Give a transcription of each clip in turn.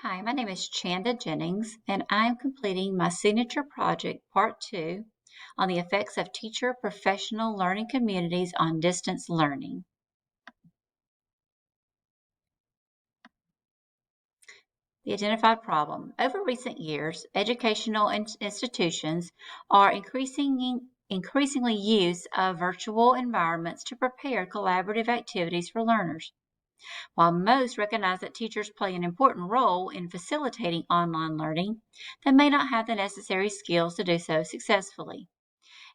Hi, my name is Chanda Jennings, and I'm completing my signature project, Part 2, on the effects of teacher professional learning communities on distance learning. The identified problem. Over recent years, educational institutions are increasingly use of virtual environments to prepare collaborative activities for learners. While most recognize that teachers play an important role in facilitating online learning, they may not have the necessary skills to do so successfully.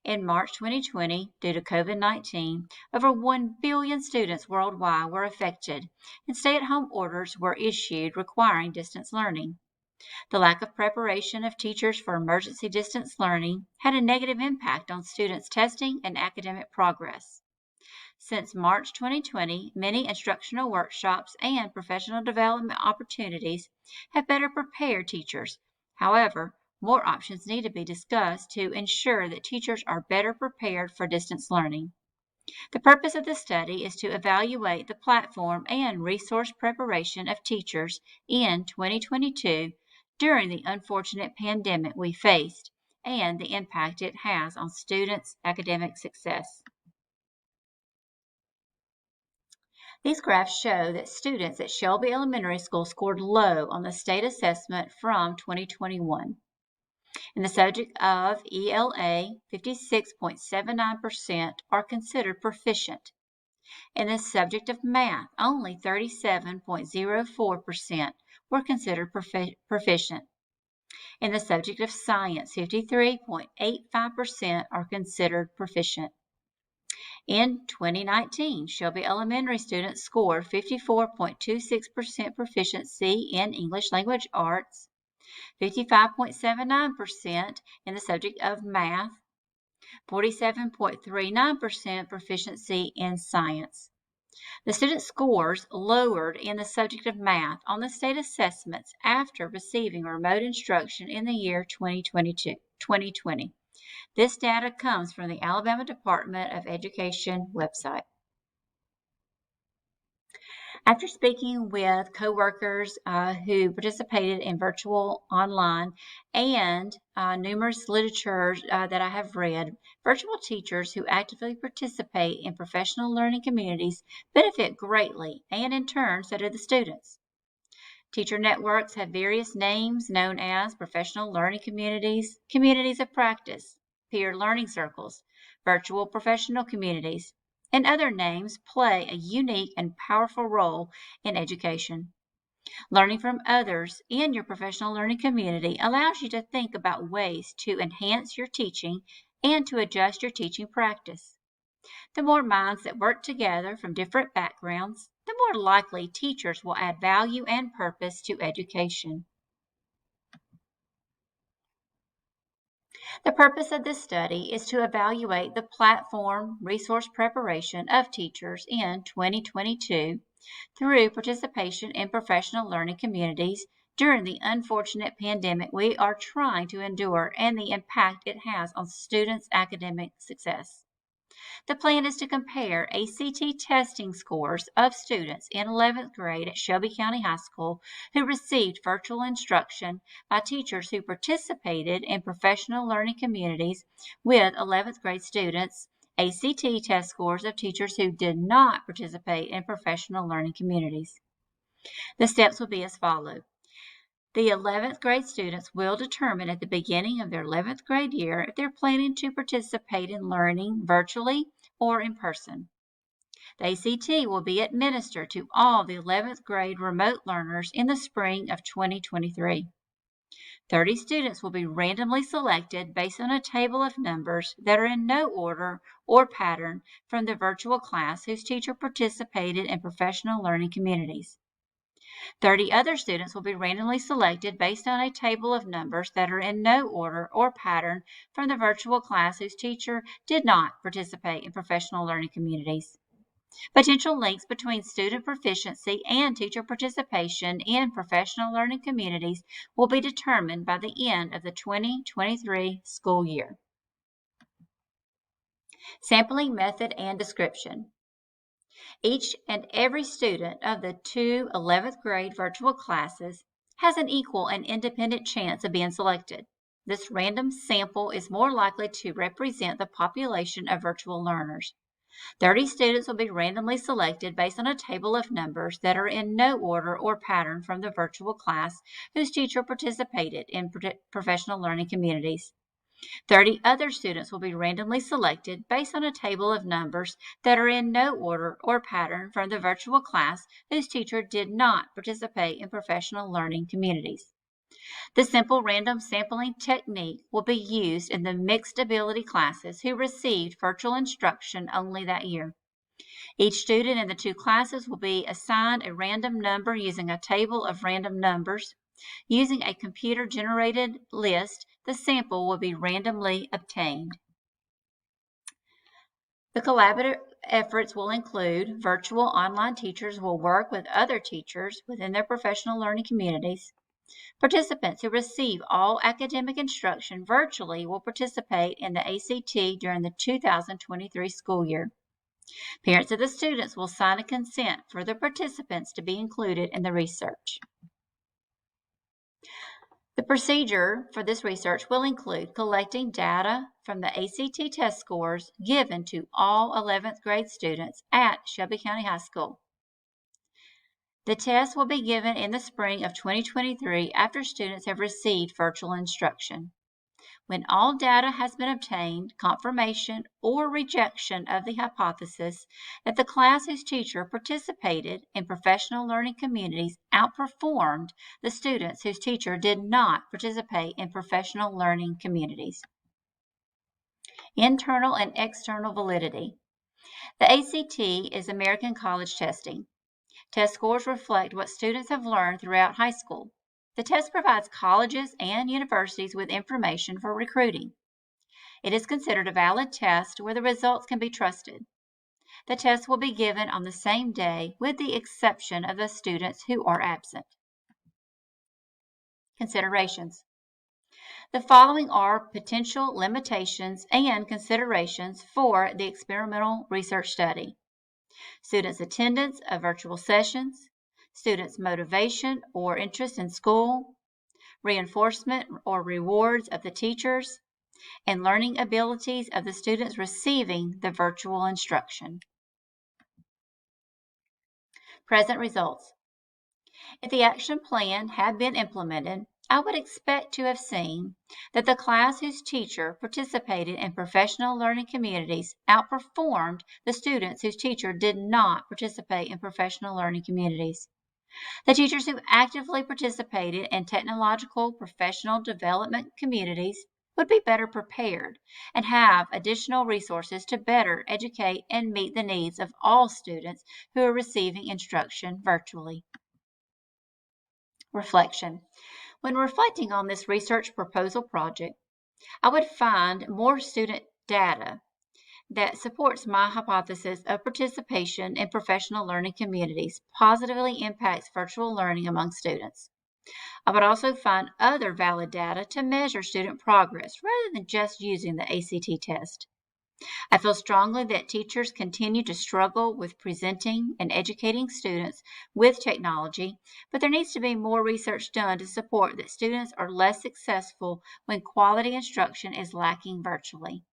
In March 2020, due to COVID-19, over 1 billion students worldwide were affected, and stay-at-home orders were issued requiring distance learning. The lack of preparation of teachers for emergency distance learning had a negative impact on students' testing and academic progress. Since March 2020, many instructional workshops and professional development opportunities have better prepared teachers. However, more options need to be discussed to ensure that teachers are better prepared for distance learning. The purpose of the study is to evaluate the platform and resource preparation of teachers in 2022 during the unfortunate pandemic we faced and the impact it has on students' academic success. These graphs show that students at Shelby Elementary School scored low on the state assessment from 2021. In the subject of ELA, 56.79% are considered proficient. In the subject of math, only 37.04% were considered proficient. In the subject of science, 53.85% are considered proficient. In 2019, Shelby Elementary students scored 54.26% proficiency in English language arts, 55.79% in the subject of math, 47.39% proficiency in science. The student scores lowered in the subject of math on the state assessments after receiving remote instruction in the year 2020. This data comes from the Alabama Department of Education website. After speaking with coworkers who participated in virtual online and numerous literature that I have read, virtual teachers who actively participate in professional learning communities benefit greatly, and in turn, so do the students. Teacher networks have various names known as professional learning communities, communities of practice, peer learning circles, virtual professional communities, and other names play a unique and powerful role in education. Learning from others in your professional learning community allows you to think about ways to enhance your teaching and to adjust your teaching practice. The more minds that work together from different backgrounds, the more likely teachers will add value and purpose to education. The purpose of this study is to evaluate the platform resource preparation of teachers in 2022 through participation in professional learning communities during the unfortunate pandemic we are trying to endure and the impact it has on students' academic success. The plan is to compare ACT testing scores of students in 11th grade at Shelby County High School who received virtual instruction by teachers who participated in professional learning communities with 11th grade students' ACT test scores of teachers who did not participate in professional learning communities. The steps will be as follows. The 11th grade students will determine at the beginning of their 11th grade year if they're planning to participate in learning virtually or in person. The ACT will be administered to all the 11th grade remote learners in the spring of 2023. 30 students will be randomly selected based on a table of numbers that are in no order or pattern from the virtual class whose teacher participated in professional learning communities. 30 other students will be randomly selected based on a table of numbers that are in no order or pattern from the virtual class whose teacher did not participate in professional learning communities. Potential links between student proficiency and teacher participation in professional learning communities will be determined by the end of the 2023 school year. Sampling method and description. Each and every student of the two 11th grade virtual classes has an equal and independent chance of being selected. This random sample is more likely to represent the population of virtual learners. 30 students will be randomly selected based on a table of numbers that are in no order or pattern from the virtual class whose teacher participated in professional learning communities. 30 other students will be randomly selected based on a table of numbers that are in no order or pattern from the virtual class whose teacher did not participate in professional learning communities. The simple random sampling technique will be used in the mixed ability classes who received virtual instruction only that year. Each student in the two classes will be assigned a random number using a table of random numbers. Using a computer-generated list, the sample will be randomly obtained. The collaborative efforts will include virtual online teachers will work with other teachers within their professional learning communities. Participants who receive all academic instruction virtually will participate in the ACT during the 2023 school year. Parents of the students will sign a consent for the participants to be included in the research. The procedure for this research will include collecting data from the ACT test scores given to all 11th grade students at Shelby County High School. The test will be given in the spring of 2023 after students have received virtual instruction. When all data has been obtained, confirmation or rejection of the hypothesis that the class whose teacher participated in professional learning communities outperformed the students whose teacher did not participate in professional learning communities. Internal and external validity. The ACT is American College Testing. Test scores reflect what students have learned throughout high school. The test provides colleges and universities with information for recruiting. It is considered a valid test where the results can be trusted. The test will be given on the same day with the exception of the students who are absent. Considerations. The following are potential limitations and considerations for the experimental research study. Students' attendance of virtual sessions, students' motivation or interest in school, reinforcement or rewards of the teachers, and learning abilities of the students receiving the virtual instruction. Present results. If the action plan had been implemented, I would expect to have seen that the class whose teacher participated in professional learning communities outperformed the students whose teacher did not participate in professional learning communities. The teachers who actively participated in technological professional development communities would be better prepared and have additional resources to better educate and meet the needs of all students who are receiving instruction virtually. Reflection. When reflecting on this research proposal project, I would find more student data that supports my hypothesis of participation in professional learning communities positively impacts virtual learning among students. I would also find other valid data to measure student progress rather than just using the ACT test. I feel strongly that teachers continue to struggle with presenting and educating students with technology, but there needs to be more research done to support that students are less successful when quality instruction is lacking virtually.